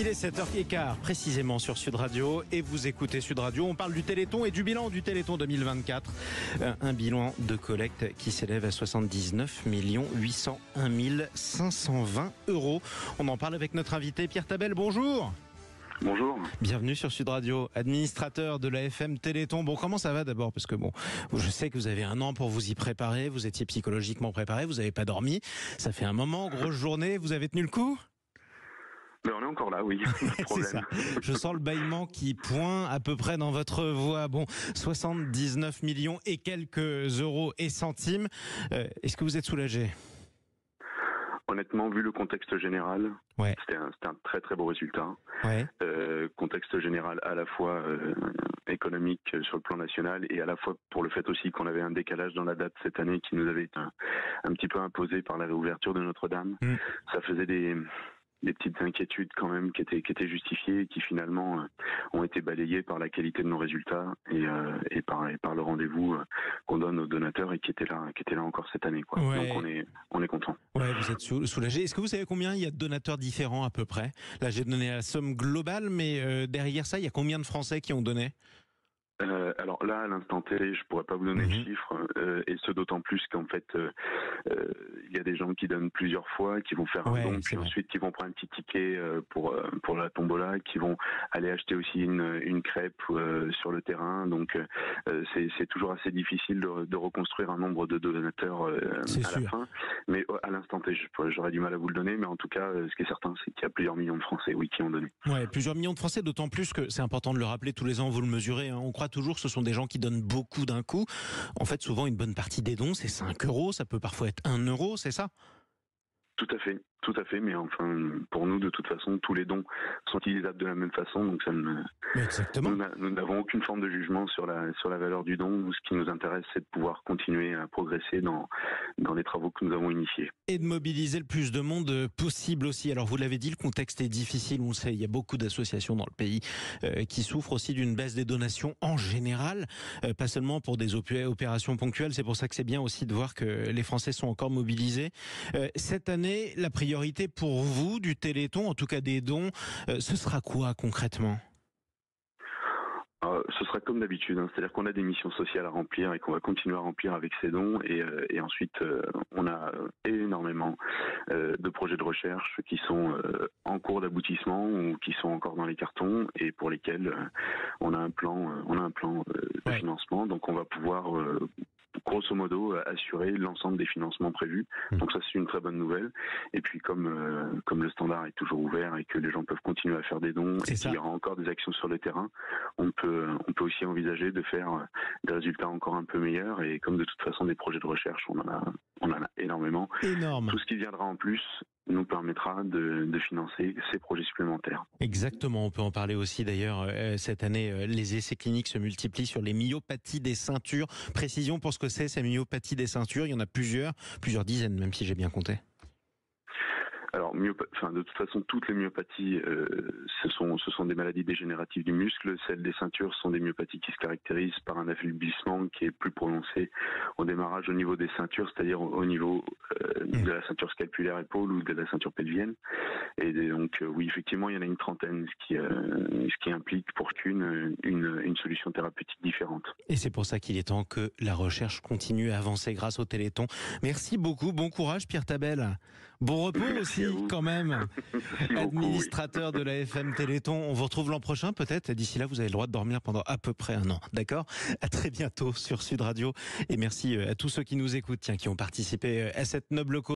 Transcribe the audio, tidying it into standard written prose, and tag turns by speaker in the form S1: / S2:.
S1: Il est 7h15 précisément sur Sud Radio et vous écoutez Sud Radio. On parle du Téléthon et du bilan du Téléthon 2024. Un bilan de collecte qui s'élève à 79 801 520 €. On en parle avec notre invité Pierre Tabel. Bonjour.
S2: Bonjour.
S1: Bienvenue sur Sud Radio, administrateur de la FM Téléthon. Bon, comment ça va d'abord? Parce que je sais que vous avez un an pour vous y préparer. Vous étiez psychologiquement préparé, vous n'avez pas dormi. Ça fait un moment, grosse journée. Vous avez tenu le coup?
S2: Mais on est encore là, oui.
S1: C'est ça. Je sens le bâillement qui pointe à peu près dans votre voix. Bon, 79 millions et quelques euros et centimes. Est-ce que vous êtes soulagé?
S2: Honnêtement, vu le contexte général,
S1: ouais.
S2: C'était un très très beau résultat.
S1: Ouais.
S2: Contexte général à la fois économique sur le plan national et à la fois pour le fait aussi qu'on avait un décalage dans la date cette année qui nous avait été un petit peu imposé par la réouverture de Notre-Dame. Ça faisait des petites inquiétudes quand même qui étaient justifiées et qui finalement ont été balayées par la qualité de nos résultats et par le rendez-vous qu'on donne aux donateurs et qui était là encore cette année, quoi.
S1: Ouais.
S2: Donc on est content.
S1: Ouais, vous êtes soulagé. Est-ce que vous savez combien il y a de donateurs différents à peu près? Là, j'ai donné la somme globale, mais derrière ça, il y a combien de Français qui ont donné?
S2: Alors là, à l'instant T, je pourrais pas vous donner le chiffre, et ce d'autant plus qu'en fait, il y a des gens qui donnent plusieurs fois, qui vont faire un don, puis ensuite qui vont prendre un petit ticket pour la tombola, qui vont aller acheter aussi une crêpe sur le terrain. Donc c'est toujours assez difficile de reconstruire un nombre de donateurs à la fin. Mais à l'instant T, j'aurais du mal à vous le donner, mais en tout cas, ce qui est certain, c'est qu'il y a plusieurs millions de Français, oui, qui ont donné.
S1: Ouais, plusieurs millions de Français, d'autant plus que c'est important de le rappeler tous les ans, vous le mesurez, hein. On croit toujours que ce sont des gens qui donnent beaucoup d'un coup. En fait, souvent, une bonne partie des dons, c'est 5 €, ça peut parfois être 1 €, c'est ça?
S2: Tout à fait, mais enfin, pour nous, de toute façon, tous les dons sont utilisables de la même façon, donc ça
S1: Exactement.
S2: Nous n'avons aucune forme de jugement sur la valeur du don. Ce qui nous intéresse, c'est de pouvoir continuer à progresser dans les travaux que nous avons initiés.
S1: Et de mobiliser le plus de monde possible aussi. Alors vous l'avez dit, le contexte est difficile, on le sait, il y a beaucoup d'associations dans le pays qui souffrent aussi d'une baisse des donations en général, pas seulement pour des opérations ponctuelles. C'est pour ça que c'est bien aussi de voir que les Français sont encore mobilisés. Cette année, la priorité pour vous du Téléthon, en tout cas des dons, ce sera quoi concrètement ?
S2: Ce sera comme d'habitude, hein. C'est-à-dire qu'on a des missions sociales à remplir et qu'on va continuer à remplir avec ces dons. Et ensuite, on a énormément de projets de recherche qui sont en cours d'aboutissement ou qui sont encore dans les cartons et pour lesquels on a un plan de financement. Donc on va pouvoir grosso modo assurer l'ensemble des financements prévus. Donc ça, c'est une très bonne nouvelle. Et puis comme le standard est toujours ouvert et que les gens peuvent continuer à faire des dons et qu'il y aura encore des actions sur le terrain, on peut aussi envisager de faire des résultats encore un peu meilleurs. Et comme de toute façon des projets de recherche, on en a énormément.
S1: Énorme.
S2: Tout ce qui viendra en plus nous permettra de financer ces projets supplémentaires.
S1: Exactement, on peut en parler aussi d'ailleurs. Cette année, les essais cliniques se multiplient sur les myopathies des ceintures. Précision pour ce que c'est, ces myopathies des ceintures. Il y en a plusieurs dizaines, même si j'ai bien compté.
S2: Alors, de toute façon, toutes les myopathies, ce sont des maladies dégénératives du muscle. Celles des ceintures sont des myopathies qui se caractérisent par un affaiblissement qui est plus prononcé au démarrage au niveau des ceintures, c'est-à-dire au niveau de la ceinture scapulaire épaule ou de la ceinture pelvienne. Et donc, oui, effectivement, il y en a une trentaine, ce qui implique pour chacune une solution thérapeutique différente.
S1: Et c'est pour ça qu'il est temps que la recherche continue à avancer grâce au Téléthon. Merci beaucoup, bon courage Pierre Tabel. Bon repos aussi quand même. Administrateur de la FM Téléthon. On vous retrouve l'an prochain peut-être. D'ici là, vous avez le droit de dormir pendant à peu près un an. D'accord ? À très bientôt sur Sud Radio. Et merci à tous ceux qui nous écoutent, qui ont participé à cette noble cause.